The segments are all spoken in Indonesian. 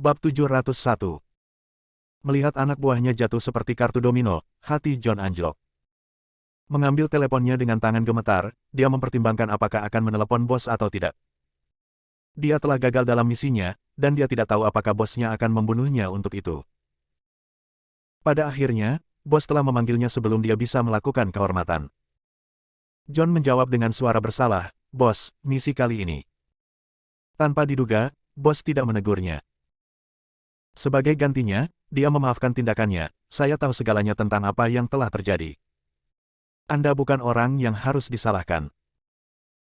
Bab 701. Melihat anak buahnya jatuh seperti kartu domino, hati John anjlok. Mengambil teleponnya dengan tangan gemetar, dia mempertimbangkan apakah akan menelepon bos atau tidak. Dia telah gagal dalam misinya, dan dia tidak tahu apakah bosnya akan membunuhnya untuk itu. Pada akhirnya, bos telah memanggilnya sebelum dia bisa melakukan kehormatan. John menjawab dengan suara bersalah, "Bos, misi kali ini." Tanpa diduga, bos tidak menegurnya. Sebagai gantinya, dia memaafkan tindakannya. "Saya tahu segalanya tentang apa yang telah terjadi. Anda bukan orang yang harus disalahkan.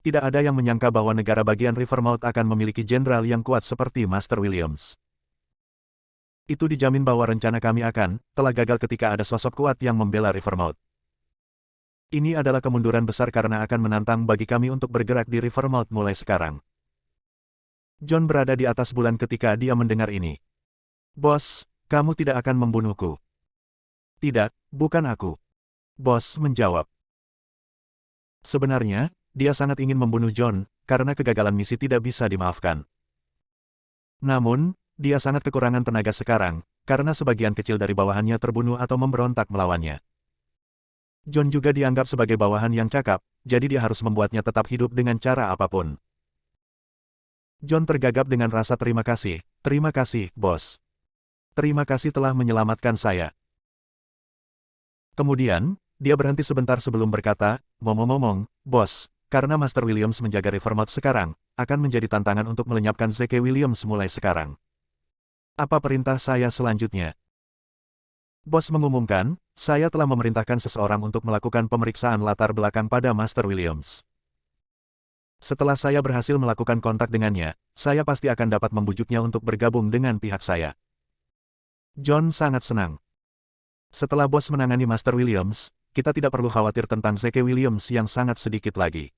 Tidak ada yang menyangka bahwa negara bagian Rivermouth akan memiliki jenderal yang kuat seperti Master Williams. Itu dijamin bahwa rencana kami telah gagal ketika ada sosok kuat yang membela Rivermouth. Ini adalah kemunduran besar karena akan menantang bagi kami untuk bergerak di Rivermouth mulai sekarang." John berada di atas bulan ketika dia mendengar ini. "Bos, kamu tidak akan membunuhku." "Tidak, bukan aku." Bos menjawab. Sebenarnya, dia sangat ingin membunuh John, karena kegagalan misi tidak bisa dimaafkan. Namun, dia sangat kekurangan tenaga sekarang, karena sebagian kecil dari bawahannya terbunuh atau memberontak melawannya. John juga dianggap sebagai bawahan yang cakap, jadi dia harus membuatnya tetap hidup dengan cara apapun. John tergagap dengan rasa terima kasih. "Terima kasih, bos. Terima kasih telah menyelamatkan saya." Kemudian, dia berhenti sebentar sebelum berkata, "Ngomong-ngomong, bos, karena Master Williams menjaga Rivermouth sekarang, akan menjadi tantangan untuk melenyapkan Zeke Williams mulai sekarang. Apa perintah saya selanjutnya?" Bos mengumumkan, "Saya telah memerintahkan seseorang untuk melakukan pemeriksaan latar belakang pada Master Williams. Setelah saya berhasil melakukan kontak dengannya, saya pasti akan dapat membujuknya untuk bergabung dengan pihak saya." John sangat senang. Setelah bos menangani Master Williams, kita tidak perlu khawatir tentang Zeke Williams yang sangat sedikit lagi.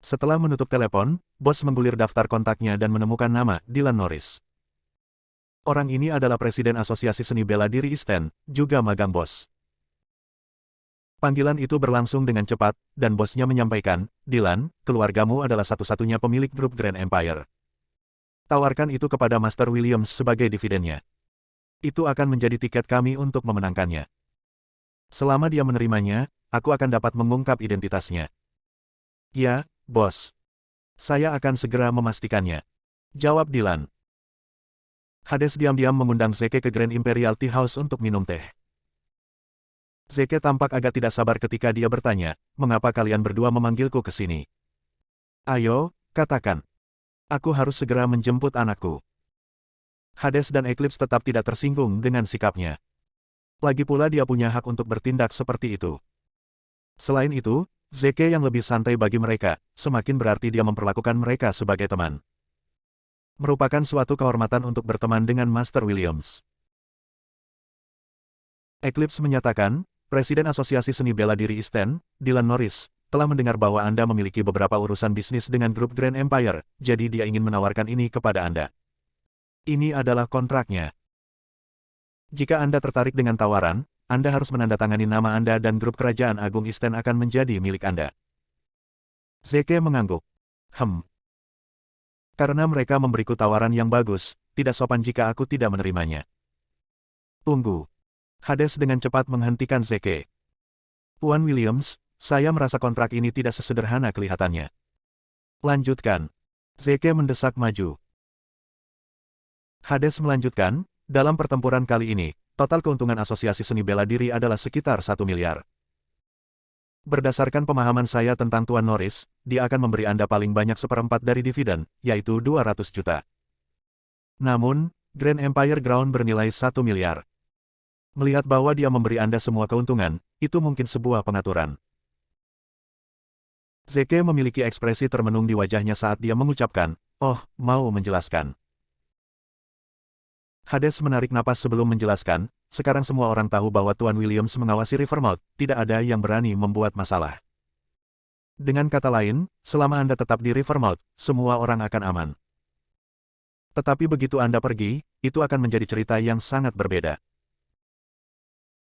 Setelah menutup telepon, bos menggulir daftar kontaknya dan menemukan nama Dylan Norris. Orang ini adalah Presiden Asosiasi Seni Bela Diri East End, juga magang bos. Panggilan itu berlangsung dengan cepat, dan bosnya menyampaikan, "Dylan, keluargamu adalah satu-satunya pemilik grup Grand Empire. Tawarkan itu kepada Master Williams sebagai dividennya. Itu akan menjadi tiket kami untuk memenangkannya. Selama dia menerimanya, aku akan dapat mengungkap identitasnya." "Ya, bos. Saya akan segera memastikannya," jawab Dylan. Hades diam-diam mengundang Zeke ke Grand Imperial Tea House untuk minum teh. Zeke tampak agak tidak sabar ketika dia bertanya, "Mengapa kalian berdua memanggilku ke sini?" "Ayo, katakan. Aku harus segera menjemput anakku." Hades dan Eclipse tetap tidak tersinggung dengan sikapnya. Lagi pula dia punya hak untuk bertindak seperti itu. Selain itu, Zeke yang lebih santai bagi mereka, semakin berarti dia memperlakukan mereka sebagai teman. Merupakan suatu kehormatan untuk berteman dengan Master Williams. Eclipse menyatakan, "Presiden Asosiasi Seni Bela Diri East End, Dylan Norris, telah mendengar bahwa Anda memiliki beberapa urusan bisnis dengan grup Grand Empire, jadi dia ingin menawarkan ini kepada Anda. Ini adalah kontraknya. Jika Anda tertarik dengan tawaran, Anda harus menandatangani nama Anda dan grup Kerajaan Agung East End akan menjadi milik Anda." Zeke mengangguk. Karena mereka memberiku tawaran yang bagus, tidak sopan jika aku tidak menerimanya." "Tunggu." Hades dengan cepat menghentikan Zeke. "Tuan Williams, saya merasa kontrak ini tidak sesederhana kelihatannya." "Lanjutkan." Zeke mendesak maju. Hades melanjutkan, "Dalam pertempuran kali ini, total keuntungan Asosiasi Seni Bela Diri adalah sekitar 1 miliar. Berdasarkan pemahaman saya tentang Tuan Norris, dia akan memberi Anda paling banyak 1/4 dari dividen, yaitu 200 juta. Namun, Grand Empire Ground bernilai 1 miliar. Melihat bahwa dia memberi Anda semua keuntungan, itu mungkin sebuah pengaturan." Zeke memiliki ekspresi termenung di wajahnya saat dia mengucapkan, "Oh, mau menjelaskan." Hades menarik napas sebelum menjelaskan, "Sekarang semua orang tahu bahwa Tuan Williams mengawasi Rivermouth, tidak ada yang berani membuat masalah. Dengan kata lain, selama Anda tetap di Rivermouth, semua orang akan aman. Tetapi begitu Anda pergi, itu akan menjadi cerita yang sangat berbeda.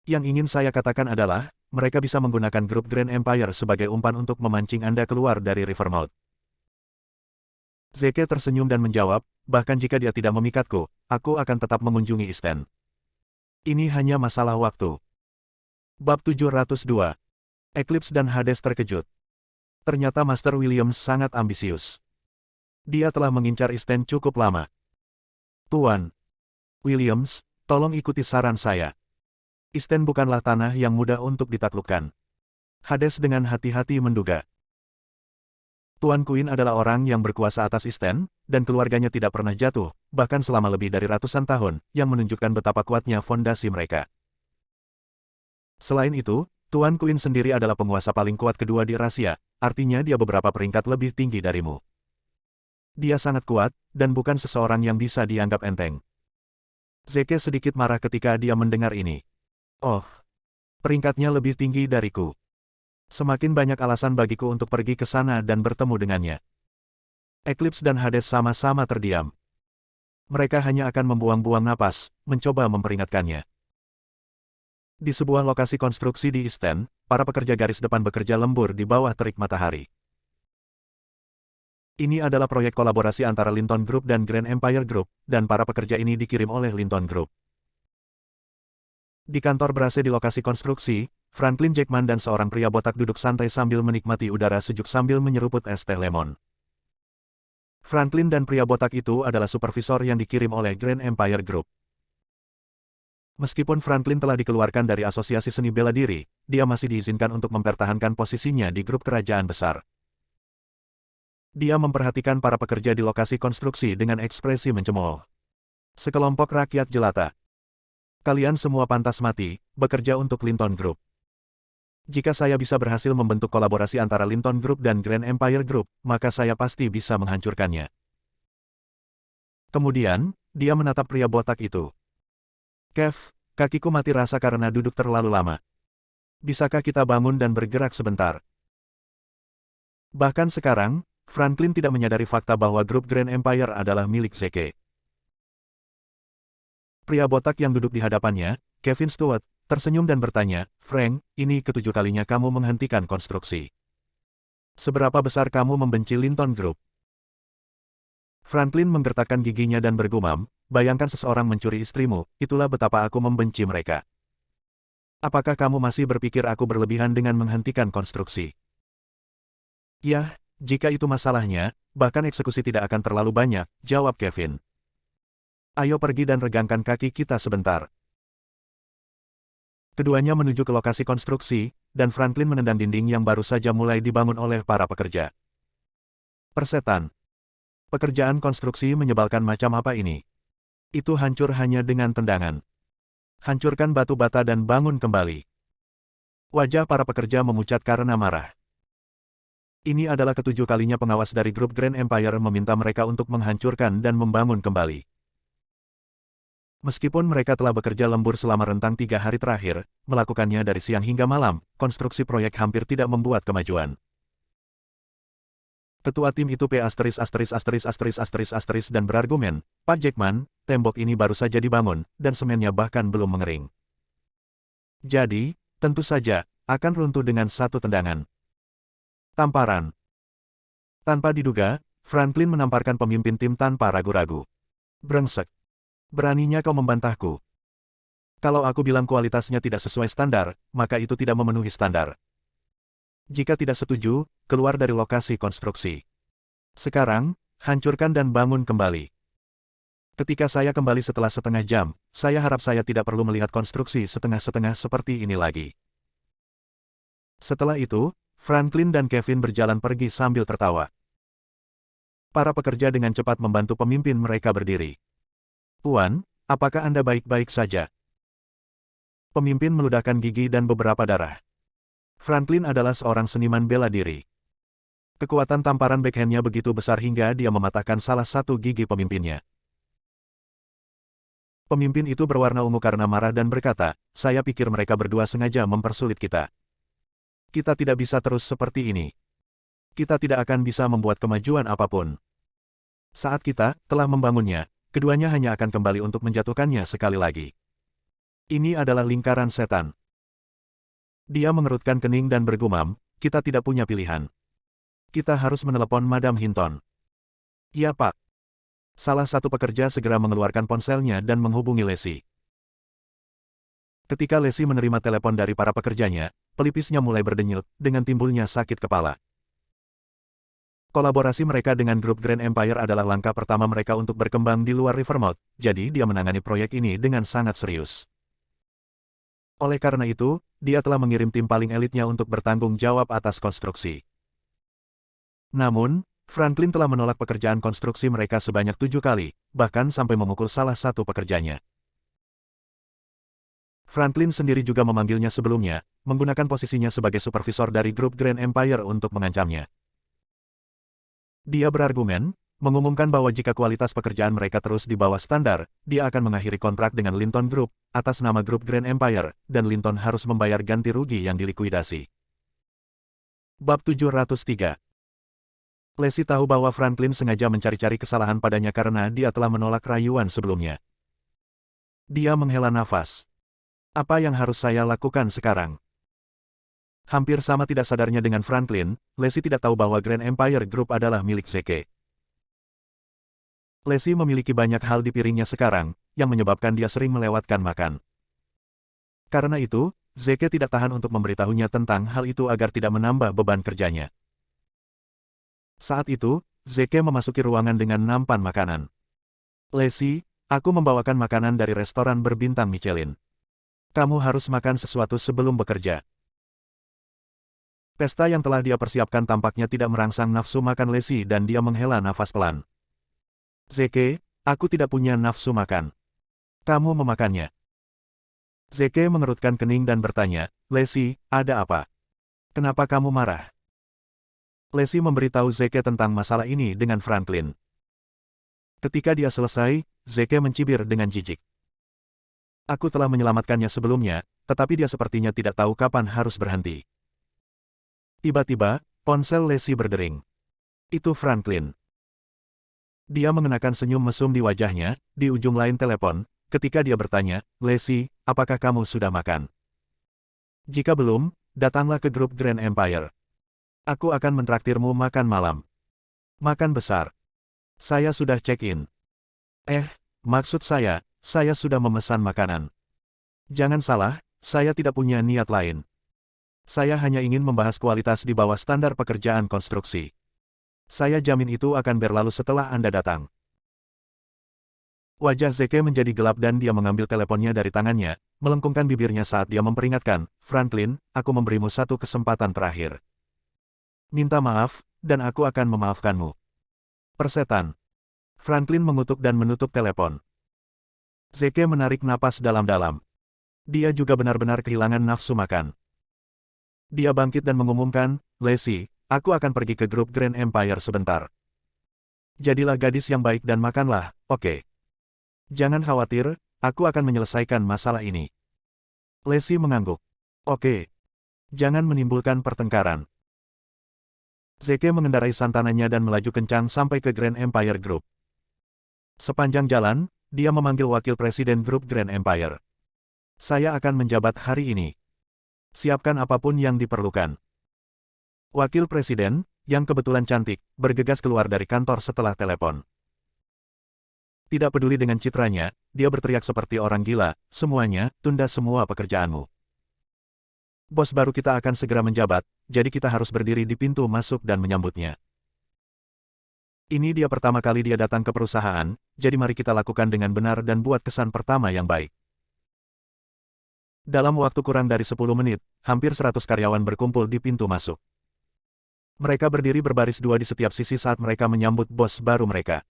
Yang ingin saya katakan adalah, mereka bisa menggunakan grup Grand Empire sebagai umpan untuk memancing Anda keluar dari Rivermouth. Zeke tersenyum dan menjawab, bahkan jika dia tidak memikatku, aku akan tetap mengunjungi Isten. Ini hanya masalah waktu. Bab 702. Eclipse dan Hades terkejut. Ternyata Master Williams sangat ambisius. Dia telah mengincar Isten cukup lama. Tuan Williams, tolong ikuti saran saya. Isten bukanlah tanah yang mudah untuk ditaklukkan. Hades dengan hati-hati menduga. Tuan Queen adalah orang yang berkuasa atas Isten, dan keluarganya tidak pernah jatuh, bahkan selama lebih dari ratusan tahun, yang menunjukkan betapa kuatnya fondasi mereka. Selain itu, Tuan Queen sendiri adalah penguasa paling kuat kedua di Rasia, artinya dia beberapa peringkat lebih tinggi darimu. Dia sangat kuat, dan bukan seseorang yang bisa dianggap enteng. Zeke sedikit marah ketika dia mendengar ini. Oh, peringkatnya lebih tinggi dariku. Semakin banyak alasan bagiku untuk pergi ke sana dan bertemu dengannya. Eclipse dan Hades sama-sama terdiam. Mereka hanya akan membuang-buang napas, mencoba memperingatkannya. Di sebuah lokasi konstruksi di Isten, para pekerja garis depan bekerja lembur di bawah terik matahari. Ini adalah proyek kolaborasi antara Linton Group dan Grand Empire Group, dan para pekerja ini dikirim oleh Linton Group. Di kantor berase di lokasi konstruksi, Franklin Jackman dan seorang pria botak duduk santai sambil menikmati udara sejuk sambil menyeruput es teh lemon. Franklin dan pria botak itu adalah supervisor yang dikirim oleh Grand Empire Group. Meskipun Franklin telah dikeluarkan dari Asosiasi Seni Bela Diri, dia masih diizinkan untuk mempertahankan posisinya di grup kerajaan besar. Dia memperhatikan para pekerja di lokasi konstruksi dengan ekspresi mencemooh. Sekelompok rakyat jelata. Kalian semua pantas mati, bekerja untuk Linton Group. Jika saya bisa berhasil membentuk kolaborasi antara Linton Group dan Grand Empire Group, maka saya pasti bisa menghancurkannya. Kemudian, dia menatap pria botak itu. Kev, kakiku mati rasa karena duduk terlalu lama. Bisakah kita bangun dan bergerak sebentar? Bahkan sekarang, Franklin tidak menyadari fakta bahwa grup Grand Empire adalah milik Zeke. Pria botak yang duduk di hadapannya, Kevin Stewart, tersenyum dan bertanya, Frank, ini ketujuh kalinya kamu menghentikan konstruksi. Seberapa besar kamu membenci Linton Group? Franklin menggertakkan giginya dan bergumam, bayangkan seseorang mencuri istrimu, itulah betapa aku membenci mereka. Apakah kamu masih berpikir aku berlebihan dengan menghentikan konstruksi? Ya, jika itu masalahnya, bahkan eksekusi tidak akan terlalu banyak, jawab Kevin. Ayo pergi dan regangkan kaki kita sebentar. Keduanya menuju ke lokasi konstruksi, dan Franklin menendang dinding yang baru saja mulai dibangun oleh para pekerja. Persetan. Pekerjaan konstruksi menyebalkan macam apa ini? Itu hancur hanya dengan tendangan. Hancurkan batu bata dan bangun kembali. Wajah para pekerja memucat karena marah. Ini adalah ketujuh kalinya pengawas dari grup Grand Empire meminta mereka untuk menghancurkan dan membangun kembali. Meskipun mereka telah bekerja lembur selama rentang 3 hari terakhir, melakukannya dari siang hingga malam, konstruksi proyek hampir tidak membuat kemajuan. Ketua tim itu P** dan berargumen, Pak Jackman, tembok ini baru saja dibangun, dan semennya bahkan belum mengering. Jadi, tentu saja, akan runtuh dengan satu tendangan. Tamparan. Tanpa diduga, Franklin menamparkan pemimpin tim tanpa ragu-ragu. Brengsek. Beraninya kau membantahku. Kalau aku bilang kualitasnya tidak sesuai standar, maka itu tidak memenuhi standar. Jika tidak setuju, keluar dari lokasi konstruksi. Sekarang, hancurkan dan bangun kembali. Ketika saya kembali setelah setengah jam, saya harap saya tidak perlu melihat konstruksi setengah-setengah seperti ini lagi. Setelah itu, Franklin dan Kevin berjalan pergi sambil tertawa. Para pekerja dengan cepat membantu pemimpin mereka berdiri. Tuan, apakah Anda baik-baik saja? Pemimpin meludahkan gigi dan beberapa darah. Franklin adalah seorang seniman bela diri. Kekuatan tamparan backhandnya begitu besar hingga dia mematahkan salah satu gigi pemimpinnya. Pemimpin itu berwarna ungu karena marah dan berkata, saya pikir mereka berdua sengaja mempersulit kita. Kita tidak bisa terus seperti ini. Kita tidak akan bisa membuat kemajuan apapun. Saat kita telah membangunnya, keduanya hanya akan kembali untuk menjatuhkannya sekali lagi. Ini adalah lingkaran setan. Dia mengerutkan kening dan bergumam, kita tidak punya pilihan. Kita harus menelepon Madam Hinton. "Iya, Pak." Salah satu pekerja segera mengeluarkan ponselnya dan menghubungi Lacey. Ketika Lacey menerima telepon dari para pekerjanya, pelipisnya mulai berdenyut, dengan timbulnya sakit kepala. Kolaborasi mereka dengan grup Grand Empire adalah langkah pertama mereka untuk berkembang di luar Rivermouth, jadi dia menangani proyek ini dengan sangat serius. Oleh karena itu, dia telah mengirim tim paling elitnya untuk bertanggung jawab atas konstruksi. Namun, Franklin telah menolak pekerjaan konstruksi mereka sebanyak 7 kali, bahkan sampai memukul salah satu pekerjanya. Franklin sendiri juga memanggilnya sebelumnya, menggunakan posisinya sebagai supervisor dari grup Grand Empire untuk mengancamnya. Dia berargumen, mengumumkan bahwa jika kualitas pekerjaan mereka terus di bawah standar, dia akan mengakhiri kontrak dengan Linton Group, atas nama grup Grand Empire, dan Linton harus membayar ganti rugi yang dilikuidasi. Bab 703. Lacey tahu bahwa Franklin sengaja mencari-cari kesalahan padanya karena dia telah menolak rayuan sebelumnya. Dia menghela nafas. Apa yang harus saya lakukan sekarang? Hampir sama tidak sadarnya dengan Franklin, Lacey tidak tahu bahwa Grand Empire Group adalah milik Zeke. Lacey memiliki banyak hal di piringnya sekarang, yang menyebabkan dia sering melewatkan makan. Karena itu, Zeke tidak tahan untuk memberitahunya tentang hal itu agar tidak menambah beban kerjanya. Saat itu, Zeke memasuki ruangan dengan nampan makanan. "Lacey, aku membawakan makanan dari restoran berbintang Michelin. Kamu harus makan sesuatu sebelum bekerja." Pesta yang telah dia persiapkan tampaknya tidak merangsang nafsu makan Lacey dan dia menghela nafas pelan. "Zeke, aku tidak punya nafsu makan. Kamu memakannya." Zeke mengerutkan kening dan bertanya, "Lacey, ada apa? Kenapa kamu marah?" Lacey memberitahu Zeke tentang masalah ini dengan Franklin. Ketika dia selesai, Zeke mencibir dengan jijik. "Aku telah menyelamatkannya sebelumnya, tetapi dia sepertinya tidak tahu kapan harus berhenti." Tiba-tiba, ponsel Lacey berdering. Itu Franklin. Dia mengenakan senyum mesum di wajahnya, di ujung lain telepon, ketika dia bertanya, "Lacey, apakah kamu sudah makan? Jika belum, datanglah ke grup Grand Empire. Aku akan mentraktirmu makan malam. Makan besar. Saya sudah check-in." Maksud saya sudah memesan makanan. Jangan salah, saya tidak punya niat lain. Saya hanya ingin membahas kualitas di bawah standar pekerjaan konstruksi. Saya jamin itu akan berlalu setelah Anda datang. Wajah Zeke menjadi gelap dan dia mengambil teleponnya dari tangannya, melengkungkan bibirnya saat dia memperingatkan, "Franklin, aku memberimu satu kesempatan terakhir. Minta maaf, dan aku akan memaafkanmu." Persetan. Franklin mengutuk dan menutup telepon. Zeke menarik napas dalam-dalam. Dia juga benar-benar kehilangan nafsu makan. Dia bangkit dan mengumumkan, "Lacey, aku akan pergi ke grup Grand Empire sebentar. Jadilah gadis yang baik dan makanlah, oke? Jangan khawatir, aku akan menyelesaikan masalah ini." Lacey mengangguk. "Oke. Jangan menimbulkan pertengkaran." Zeke mengendarai santananya dan melaju kencang sampai ke Grand Empire Group. Sepanjang jalan, dia memanggil wakil presiden grup Grand Empire. "Saya akan menjabat hari ini. Siapkan apapun yang diperlukan." Wakil presiden, yang kebetulan cantik, bergegas keluar dari kantor setelah telepon. Tidak peduli dengan citranya, dia berteriak seperti orang gila, "Semuanya, tunda semua pekerjaanmu. Bos baru kita akan segera menjabat, jadi kita harus berdiri di pintu masuk dan menyambutnya." Ini dia pertama kali dia datang ke perusahaan, jadi mari kita lakukan dengan benar dan buat kesan pertama yang baik. Dalam waktu kurang dari 10 menit, hampir 100 karyawan berkumpul di pintu masuk. Mereka berdiri berbaris dua di setiap sisi saat mereka menyambut bos baru mereka.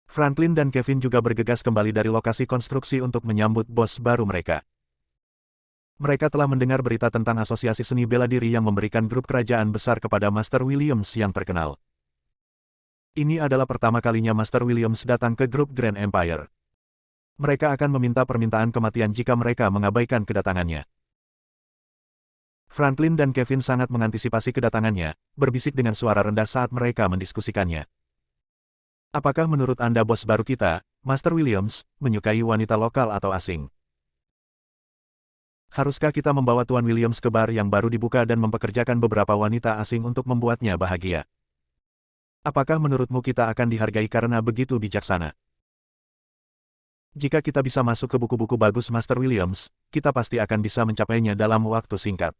Franklin dan Kevin juga bergegas kembali dari lokasi konstruksi untuk menyambut bos baru mereka. Mereka telah mendengar berita tentang asosiasi seni bela diri yang memberikan grup kerajaan besar kepada Master Williams yang terkenal. Ini adalah pertama kalinya Master Williams datang ke grup Grand Empire. Mereka akan meminta permintaan kematian jika mereka mengabaikan kedatangannya. Franklin dan Kevin sangat mengantisipasi kedatangannya, berbisik dengan suara rendah saat mereka mendiskusikannya. "Apakah menurut Anda bos baru kita, Master Williams, menyukai wanita lokal atau asing? Haruskah kita membawa Tuan Williams ke bar yang baru dibuka dan mempekerjakan beberapa wanita asing untuk membuatnya bahagia?" Apakah menurutmu kita akan dihargai karena begitu bijaksana? Jika kita bisa masuk ke buku-buku bagus Master Williams, kita pasti akan bisa mencapainya dalam waktu singkat.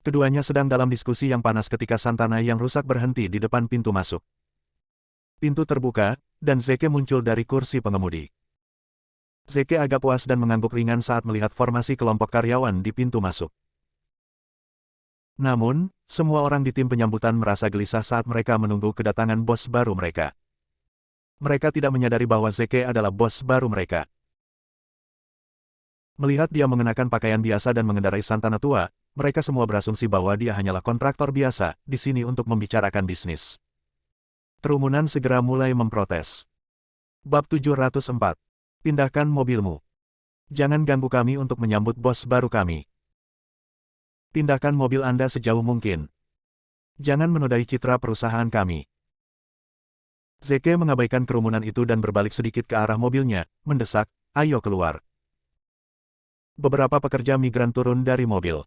Keduanya sedang dalam diskusi yang panas ketika Santana yang rusak berhenti di depan pintu masuk. Pintu terbuka, dan Zeke muncul dari kursi pengemudi. Zeke agak puas dan mengangguk ringan saat melihat formasi kelompok karyawan di pintu masuk. Namun, semua orang di tim penyambutan merasa gelisah saat mereka menunggu kedatangan bos baru mereka. Mereka tidak menyadari bahwa Zeke adalah bos baru mereka. Melihat dia mengenakan pakaian biasa dan mengendarai Santana tua, mereka semua berasumsi bahwa dia hanyalah kontraktor biasa di sini untuk membicarakan bisnis. Kerumunan segera mulai memprotes. Bab 704. Pindahkan mobilmu. Jangan ganggu kami untuk menyambut bos baru kami. Pindahkan mobil Anda sejauh mungkin. Jangan menodai citra perusahaan kami. Zeke mengabaikan kerumunan itu dan berbalik sedikit ke arah mobilnya, mendesak, "Ayo keluar." Beberapa pekerja migran turun dari mobil.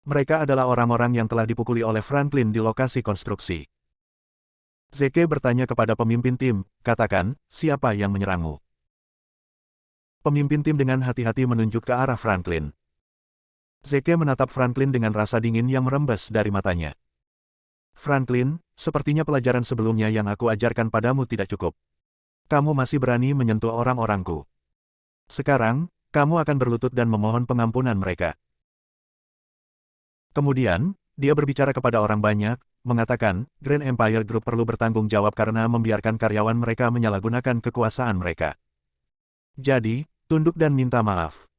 Mereka adalah orang-orang yang telah dipukuli oleh Franklin di lokasi konstruksi. Zeke bertanya kepada pemimpin tim, "Katakan, siapa yang menyerangmu?" Pemimpin tim dengan hati-hati menunjuk ke arah Franklin. Zeke menatap Franklin dengan rasa dingin yang merembes dari matanya. "Franklin, sepertinya pelajaran sebelumnya yang aku ajarkan padamu tidak cukup. Kamu masih berani menyentuh orang-orangku. Sekarang, kamu akan berlutut dan memohon pengampunan mereka." Kemudian, dia berbicara kepada orang banyak, mengatakan, Grand Empire Group perlu bertanggung jawab karena membiarkan karyawan mereka menyalahgunakan kekuasaan mereka. Jadi, tunduk dan minta maaf.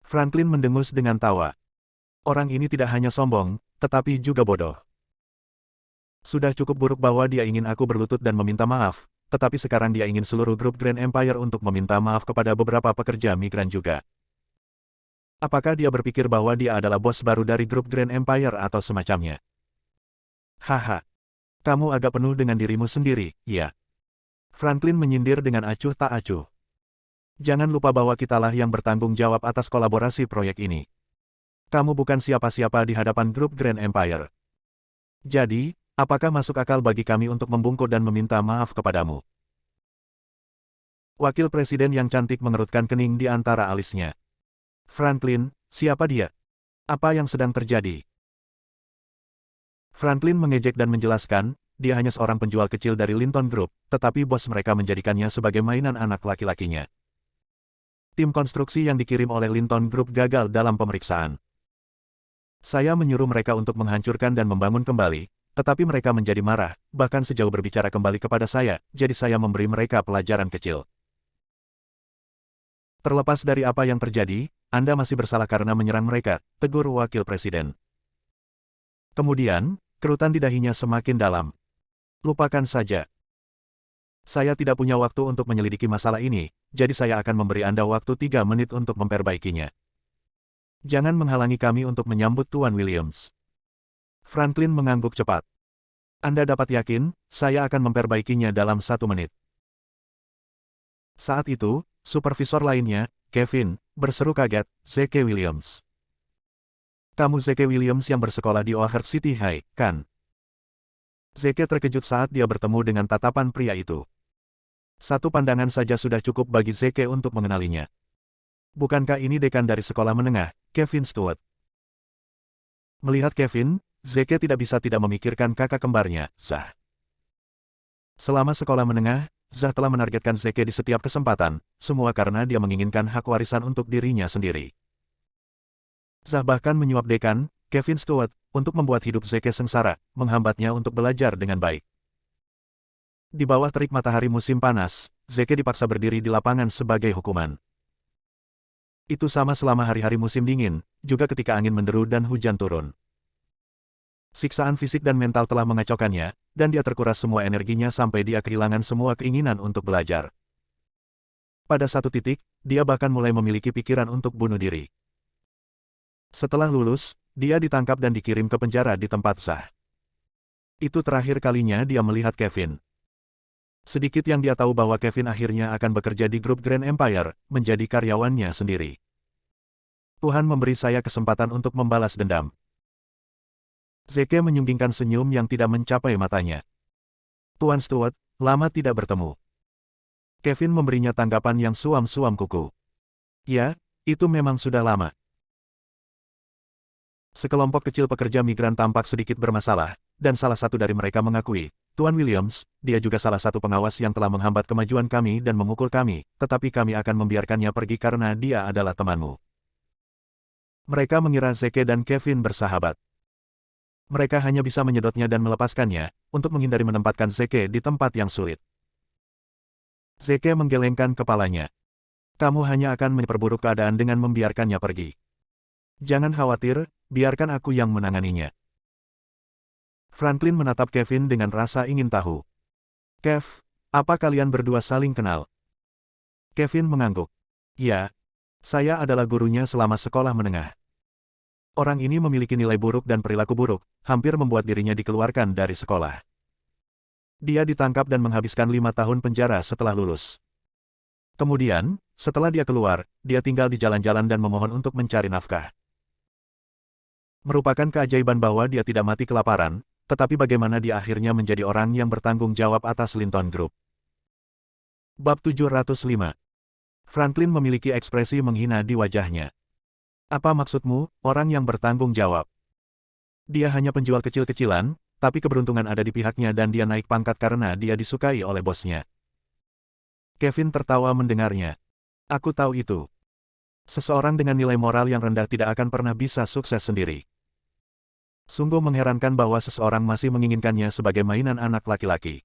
Franklin mendengus dengan tawa. Orang ini tidak hanya sombong, tetapi juga bodoh. Sudah cukup buruk bahwa dia ingin aku berlutut dan meminta maaf, tetapi sekarang dia ingin seluruh grup Grand Empire untuk meminta maaf kepada beberapa pekerja migran juga. Apakah dia berpikir bahwa dia adalah bos baru dari grup Grand Empire atau semacamnya? Haha. Kamu agak penuh dengan dirimu sendiri, ya. Franklin menyindir dengan acuh tak acuh. Jangan lupa bahwa kitalah yang bertanggung jawab atas kolaborasi proyek ini. Kamu bukan siapa-siapa di hadapan grup Grand Empire. Jadi, apakah masuk akal bagi kami untuk membungkuk dan meminta maaf kepadamu? Wakil Presiden yang cantik mengerutkan kening di antara alisnya. Franklin, siapa dia? Apa yang sedang terjadi? Franklin mengejek dan menjelaskan, dia hanya seorang penjual kecil dari Linton Group, tetapi bos mereka menjadikannya sebagai mainan anak laki-lakinya. Tim konstruksi yang dikirim oleh Linton Group gagal dalam pemeriksaan. Saya menyuruh mereka untuk menghancurkan dan membangun kembali, tetapi mereka menjadi marah, bahkan sejauh berbicara kembali kepada saya, jadi saya memberi mereka pelajaran kecil. Terlepas dari apa yang terjadi, Anda masih bersalah karena menyerang mereka, tegur Wakil Presiden. Kemudian, kerutan di dahinya semakin dalam. Lupakan saja. Saya tidak punya waktu untuk menyelidiki masalah ini, jadi saya akan memberi Anda waktu 3 menit untuk memperbaikinya. Jangan menghalangi kami untuk menyambut Tuan Williams. Franklin mengangguk cepat. Anda dapat yakin, saya akan memperbaikinya dalam 1 menit. Saat itu, supervisor lainnya, Kevin, berseru kaget, Zeke Williams. Kamu Zeke Williams yang bersekolah di Oak City High, kan? Zeke terkejut saat dia bertemu dengan tatapan pria itu. Satu pandangan saja sudah cukup bagi Zeke untuk mengenalinya. Bukankah ini dekan dari sekolah menengah, Kevin Stewart? Melihat Kevin, Zeke tidak bisa tidak memikirkan kakak kembarnya, Zah. Selama sekolah menengah, Zah telah menargetkan Zeke di setiap kesempatan, semua karena dia menginginkan hak warisan untuk dirinya sendiri. Zah bahkan menyuap dekan, Kevin Stewart, untuk membuat hidup Zeke sengsara, menghambatnya untuk belajar dengan baik. Di bawah terik matahari musim panas, Zeke dipaksa berdiri di lapangan sebagai hukuman. Itu sama selama hari-hari musim dingin, juga ketika angin menderu dan hujan turun. Siksaan fisik dan mental telah mengacaukannya, dan dia terkuras semua energinya sampai dia kehilangan semua keinginan untuk belajar. Pada satu titik, dia bahkan mulai memiliki pikiran untuk bunuh diri. Setelah lulus, dia ditangkap dan dikirim ke penjara di tempat Zah. Itu terakhir kalinya dia melihat Kevin. Sedikit yang dia tahu bahwa Kevin akhirnya akan bekerja di grup Grand Empire, menjadi karyawannya sendiri. Tuhan memberi saya kesempatan untuk membalas dendam. Zeke menyunggingkan senyum yang tidak mencapai matanya. Tuan Stewart, lama tidak bertemu. Kevin memberinya tanggapan yang suam-suam kuku. Ya, itu memang sudah lama. Sekelompok kecil pekerja migran tampak sedikit bermasalah, dan salah satu dari mereka mengakui, Tuan Williams, dia juga salah satu pengawas yang telah menghambat kemajuan kami dan memukul kami, tetapi kami akan membiarkannya pergi karena dia adalah temanmu. Mereka mengira Zeke dan Kevin bersahabat. Mereka hanya bisa menyedotnya dan melepaskannya, untuk menghindari menempatkan Zeke di tempat yang sulit. Zeke menggelengkan kepalanya. Kamu hanya akan memperburuk keadaan dengan membiarkannya pergi. Jangan khawatir, biarkan aku yang menanganinya. Franklin menatap Kevin dengan rasa ingin tahu. Kev, apa kalian berdua saling kenal? Kevin mengangguk. Ya, saya adalah gurunya selama sekolah menengah. Orang ini memiliki nilai buruk dan perilaku buruk, hampir membuat dirinya dikeluarkan dari sekolah. Dia ditangkap dan menghabiskan 5 tahun penjara setelah lulus. Kemudian, setelah dia keluar, dia tinggal di jalan-jalan dan memohon untuk mencari nafkah. Merupakan keajaiban bahwa dia tidak mati kelaparan, tetapi bagaimana dia akhirnya menjadi orang yang bertanggung jawab atas Linton Group. Bab 705. Franklin memiliki ekspresi menghina di wajahnya. Apa maksudmu, orang yang bertanggung jawab? Dia hanya penjual kecil-kecilan, tapi keberuntungan ada di pihaknya dan dia naik pangkat karena dia disukai oleh bosnya. Kevin tertawa mendengarnya. Aku tahu itu. Seseorang dengan nilai moral yang rendah tidak akan pernah bisa sukses sendiri. Sungguh mengherankan bahwa seseorang masih menginginkannya sebagai mainan anak laki-laki.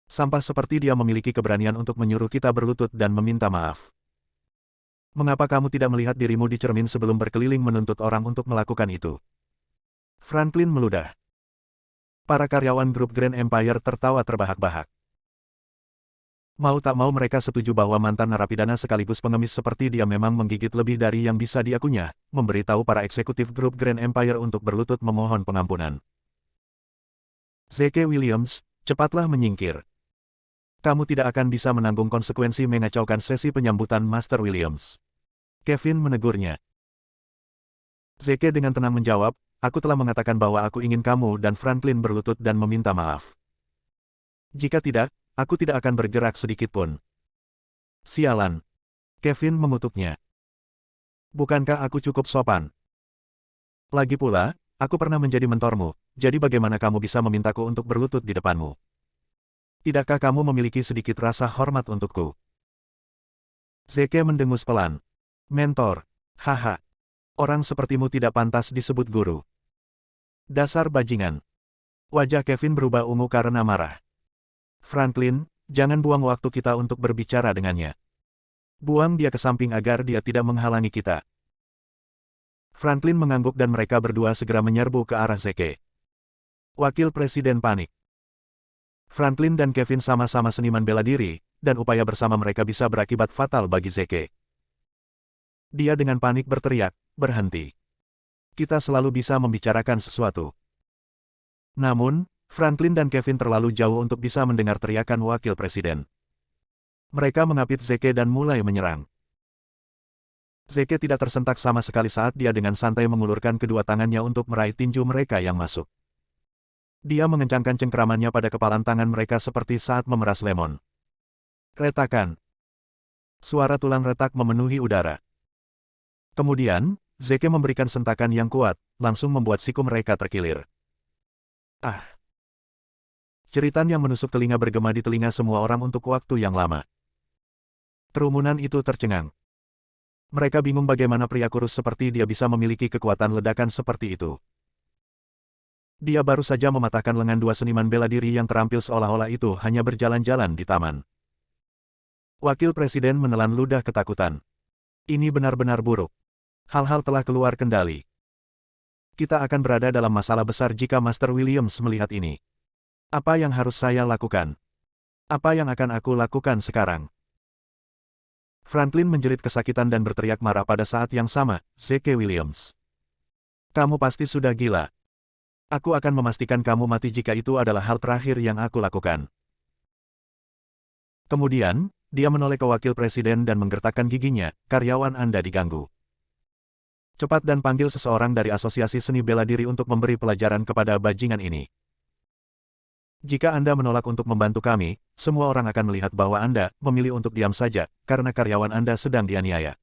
Sampah seperti dia memiliki keberanian untuk menyuruh kita berlutut dan meminta maaf. Mengapa kamu tidak melihat dirimu di cermin sebelum berkeliling menuntut orang untuk melakukan itu? Franklin meludah. Para karyawan grup Grand Empire tertawa terbahak-bahak. Mau tak mau mereka setuju bahwa mantan narapidana sekaligus pengemis seperti dia memang menggigit lebih dari yang bisa dia kunyah, memberitahu para eksekutif grup Grand Empire untuk berlutut memohon pengampunan. Zeke Williams, cepatlah menyingkir. Kamu tidak akan bisa menanggung konsekuensi mengacaukan sesi penyambutan Master Williams. Kevin menegurnya. Zeke dengan tenang menjawab, aku telah mengatakan bahwa aku ingin kamu dan Franklin berlutut dan meminta maaf. Jika tidak, aku tidak akan bergerak sedikit pun. Sialan. Kevin mengutuknya. Bukankah aku cukup sopan? Lagi pula, aku pernah menjadi mentormu, jadi bagaimana kamu bisa memintaku untuk berlutut di depanmu? Tidakkah kamu memiliki sedikit rasa hormat untukku? Zeke mendengus pelan. Mentor. Haha. Orang sepertimu tidak pantas disebut guru. Dasar bajingan. Wajah Kevin berubah ungu karena marah. Franklin, jangan buang waktu kita untuk berbicara dengannya. Buang dia ke samping agar dia tidak menghalangi kita. Franklin mengangguk dan mereka berdua segera menyerbu ke arah Zeke. Wakil Presiden panik. Franklin dan Kevin sama-sama seniman bela diri, dan upaya bersama mereka bisa berakibat fatal bagi Zeke. Dia dengan panik berteriak, berhenti. Kita selalu bisa membicarakan sesuatu. Namun, Franklin dan Kevin terlalu jauh untuk bisa mendengar teriakan wakil presiden. Mereka mengapit Zeke dan mulai menyerang. Zeke tidak tersentak sama sekali saat dia dengan santai mengulurkan kedua tangannya untuk meraih tinju mereka yang masuk. Dia mengencangkan cengkeramannya pada kepalan tangan mereka seperti saat memeras lemon. Retakan. Suara tulang retak memenuhi udara. Kemudian, Zeke memberikan sentakan yang kuat, langsung membuat siku mereka terkilir. Ah! Jeritan yang menusuk telinga bergema di telinga semua orang untuk waktu yang lama. Kerumunan itu tercengang. Mereka bingung bagaimana pria kurus seperti dia bisa memiliki kekuatan ledakan seperti itu. Dia baru saja mematahkan lengan dua seniman bela diri yang terampil seolah-olah itu hanya berjalan-jalan di taman. Wakil Presiden menelan ludah ketakutan. Ini benar-benar buruk. Hal-hal telah keluar kendali. Kita akan berada dalam masalah besar jika Master Williams melihat ini. Apa yang harus saya lakukan? Apa yang akan aku lakukan sekarang? Franklin menjerit kesakitan dan berteriak marah pada saat yang sama, Zeke Williams. Kamu pasti sudah gila. Aku akan memastikan kamu mati jika itu adalah hal terakhir yang aku lakukan. Kemudian, dia menoleh ke wakil presiden dan menggertakkan giginya, karyawan Anda diganggu. Cepat dan panggil seseorang dari asosiasi seni bela diri untuk memberi pelajaran kepada bajingan ini. Jika Anda menolak untuk membantu kami, semua orang akan melihat bahwa Anda memilih untuk diam saja, karena karyawan Anda sedang dianiaya.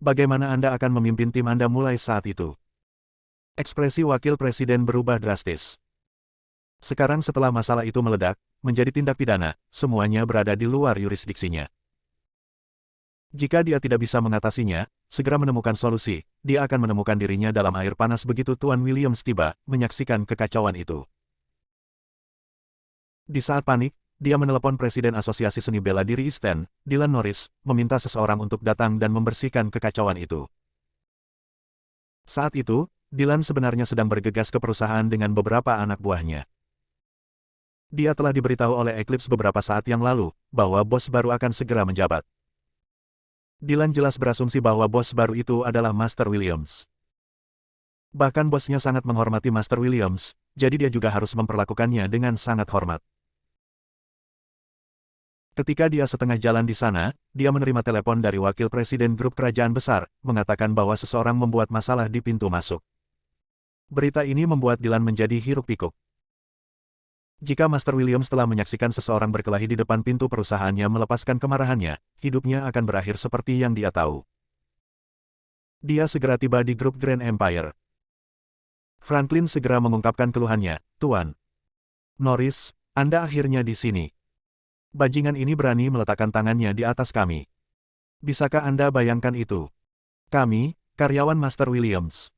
Bagaimana Anda akan memimpin tim Anda mulai saat itu? Ekspresi wakil presiden berubah drastis. Sekarang setelah masalah itu meledak, menjadi tindak pidana, semuanya berada di luar yurisdiksinya. Jika dia tidak bisa mengatasinya, segera menemukan solusi, dia akan menemukan dirinya dalam air panas begitu Tuan Williams tiba, menyaksikan kekacauan itu. Di saat panik, dia menelepon Presiden Asosiasi Seni Bela Diri Easton, Dylan Norris, meminta seseorang untuk datang dan membersihkan kekacauan itu. Saat itu, Dylan sebenarnya sedang bergegas ke perusahaan dengan beberapa anak buahnya. Dia telah diberitahu oleh Eclipse beberapa saat yang lalu, bahwa bos baru akan segera menjabat. Dylan jelas berasumsi bahwa bos baru itu adalah Master Williams. Bahkan bosnya sangat menghormati Master Williams, jadi dia juga harus memperlakukannya dengan sangat hormat. Ketika dia setengah jalan di sana, dia menerima telepon dari wakil presiden grup kerajaan besar, mengatakan bahwa seseorang membuat masalah di pintu masuk. Berita ini membuat Dylan menjadi hiruk-pikuk. Jika Master Williams telah menyaksikan seseorang berkelahi di depan pintu perusahaannya melepaskan kemarahannya, hidupnya akan berakhir seperti yang dia tahu. Dia segera tiba di grup Grand Empire. Franklin segera mengungkapkan keluhannya, "Tuan Norris, Anda akhirnya di sini. Bajingan ini berani meletakkan tangannya di atas kami. Bisakah Anda bayangkan itu? Kami, karyawan Master Williams.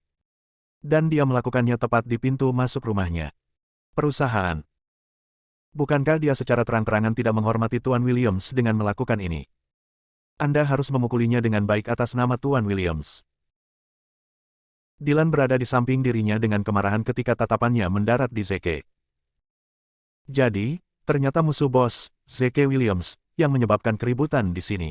Dan dia melakukannya tepat di pintu masuk rumahnya. Perusahaan. Bukankah dia secara terang-terangan tidak menghormati Tuan Williams dengan melakukan ini? Anda harus memukulinya dengan baik atas nama Tuan Williams." Dylan berada di samping dirinya dengan kemarahan ketika tatapannya mendarat di Zeke. Jadi, ternyata musuh bos, Zeke Williams, yang menyebabkan keributan di sini.